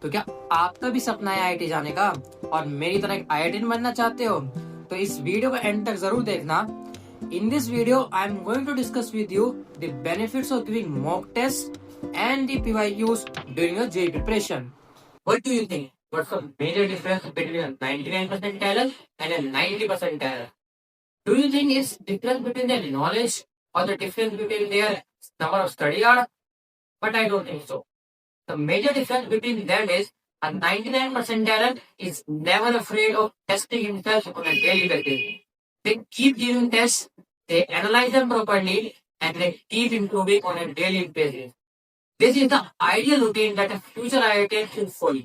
तो क्या आपका भी सपना है आईआईटी जाने का और मेरी तरह एक आईआईटीएन बनना चाहते हो? तो इस वीडियो को एंड तक जरूर देखना। In this video I am going to discuss with you the benefits of giving mock test and the PYQs during your JEE preparation. What do you think? What's the major difference between a 99% error and a 90% error? Do you think it's difference between their knowledge or the difference between their number of study hours? But I don't think so. The major difference between them is a 99% error is never afraid of testing himself on a daily basis. They keep giving tests, they analyze them properly, and they keep improving on a daily basis. This is the ideal routine that a future IITian should follow.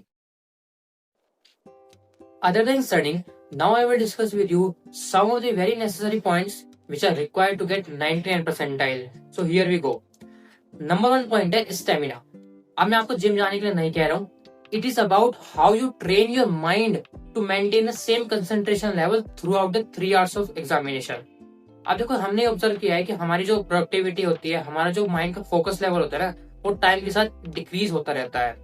Other than studying, now I will discuss with you some of the very necessary points which are required to get 99 percentile. So here we go. Number one point है stamina. अब मैं आपको gym जाने के लिए नहीं कह रहा हूँ. It is about how you train your mind to maintain the same concentration level throughout the 3 hours of examination. अब देखो, हमने ऑब्जर्व किया है कि हमारी जो प्रोडक्टिविटी होती है, हमारा जो माइंड का फोकस लेवल होता है ना, वो टाइम के साथ डिक्रीज होता रहता है.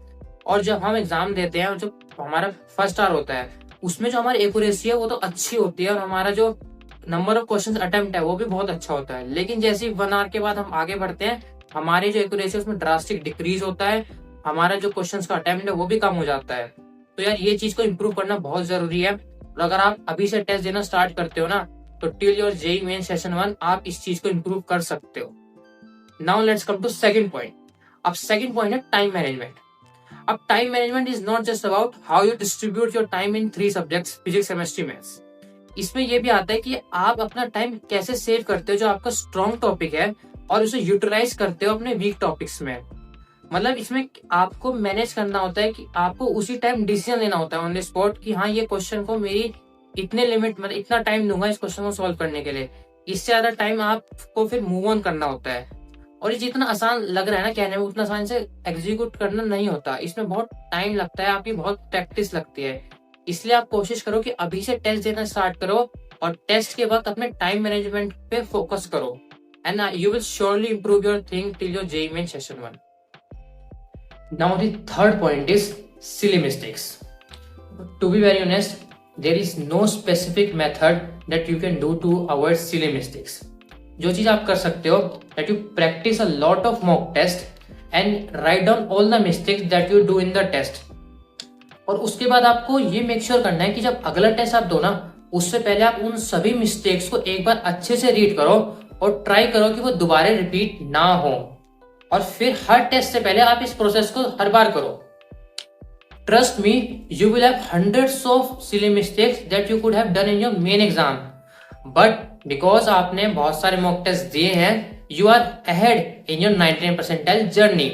और जब हम एग्जाम देते हैं और जो हमारा फर्स्ट आवर होता है उसमें जो हमारी एक्यूरेसी है वो तो अच्छी होती है और हमारा जो नंबर ऑफ क्वेश्चन अटेम्प्ट है वो भी बहुत अच्छा होता है. लेकिन जैसे 1 आवर के बाद हम आगे बढ़ते हैं, हमारी जो एक्यूरेसी है उसमें ड्रास्टिक डिक्रीज होता है, हमारा जो क्वेश्चन का अटेम्प्ट है वो भी कम हो जाता है. तो यार ये चीज को इम्प्रूव करना बहुत जरूरी है. और अगर आप अभी से टेस्ट देना स्टार्ट करते हो ना, तो till your JEE main session 1 आप इस चीज को इम्प्रूव कर सकते हो. Now let's come to second point. अब सेकंड पॉइंट है टाइम मैनेजमेंट. अब time management is not just about how you distribute your time in 3 subjects, physics, chemistry, maths. इसमें यह भी आता है कि आप अपना टाइम कैसे सेव करते हो जो आपका स्ट्रॉन्ग टॉपिक है और उसे यूटिलाइज करते हो अपने वीक टॉपिक्स में. मतलब इसमें आपको मैनेज करना होता है कि आपको उसी टाइम डिसीजन लेना होता है ऑन द स्पॉट कि हाँ ये क्वेश्चन को मेरी इतने लिमिट, मतलब इतना टाइम दूंगा इस क्वेश्चन को सॉल्व करने के लिए. इससे ज्यादा टाइम आपको फिर मूव ऑन करना होता है. और ये जितना आसान लग रहा है ना कहने में, उतना आसान से एग्जीक्यूट करना नहीं होता. इसमें बहुत टाइम लगता है, आपकी बहुत प्रैक्टिस लगती है. इसलिए आप कोशिश करो कि अभी से टेस्ट देना स्टार्ट करो और टेस्ट के वक्त अपने टाइम मैनेजमेंट पे फोकस करो and you will surely improve your thing till your JEE main session 1. Now the third point is silly mistakes. To be very honest, there is no specific method that you can do to avoid silly mistakes. जो चीज आप कर सकते हो, that you practice a lot of mock test and write down all the mistakes that you do in the test. और उसके बाद आपको ये मेक श्योर करना है कि जब अगला टेस्ट आप दो ना, उससे पहले आप उन सभी मिस्टेक्स को एक बार अच्छे से रीड करो और ट्राई करो कि वो दोबारा रिपीट ना हो. और फिर हर टेस्ट से पहले आप इस प्रोसेस को हर बार करो. Trust me, you will have hundreds of silly mistakes that you could have done in your main exam, but because आपने बहुत सारे मॉक टेस्ट दिए हैं, you are ahead in your 99 percentile journey.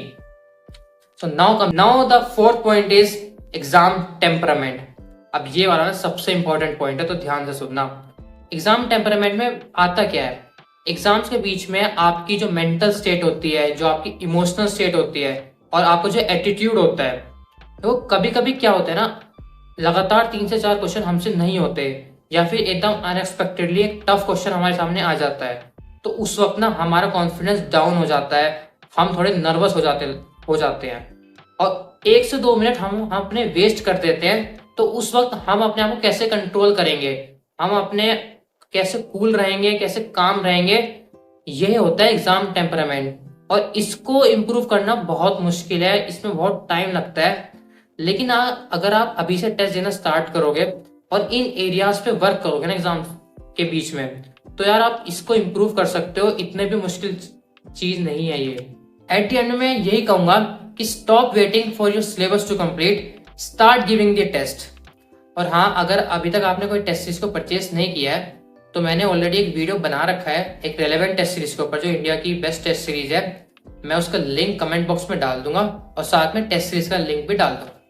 So now the fourth point is exam temperament. अब ये वाला ना सबसे इंपॉर्टेंट पॉइंट है, तो ध्यान से सुनना. एग्जाम टेम्परामेंट में आता क्या है? एग्जाम्स के बीच में आपकी जो मेंटल स्टेट होती है, जो आपकी इमोशनल स्टेट होती है और आपको जो एटीट्यूड होता है, तो कभी कभी क्या होता है ना, लगातार 3 से 4 क्वेश्चन हमसे नहीं होते या फिर एकदम अनएक्सपेक्टेडली एक टफ क्वेश्चन हमारे सामने आ जाता है, तो उस वक्त ना हमारा कॉन्फिडेंस डाउन हो जाता है, हम थोड़े नर्वस हो जाते हैं और 1 से 2 मिनट हम अपने वेस्ट कर देते हैं. तो उस वक्त हम अपने आप को कैसे कंट्रोल करेंगे, हम अपने कैसे कूल रहेंगे, कैसे काम रहेंगे, यह होता है एग्जाम टेम्परामेंट. और इसको इम्प्रूव करना बहुत मुश्किल है, इसमें बहुत टाइम लगता है. लेकिन अगर आप अभी से टेस्ट देना स्टार्ट करोगे और इन एरियाज पे वर्क करोगे ना एग्जाम के बीच में, तो यार आप इसको इम्प्रूव कर सकते हो. इतने भी मुश्किल चीज नहीं है ये. एट द एंड में यही कहूंगा कि stop waiting for your syllabus to complete, start giving the test. और हाँ, अगर अभी तक आपने कोई टेस्ट सीरीज को परचेस नहीं किया है, तो मैंने ऑलरेडी एक वीडियो बना रखा है एक रेलेवेंट टेस्ट सीरीज के ऊपर, जो इंडिया की बेस्ट टेस्ट सीरीज है. मैं उसका लिंक कमेंट बॉक्स में डाल दूंगा और साथ में टेस्ट सीरीज का लिंक भी डाल दूंगा.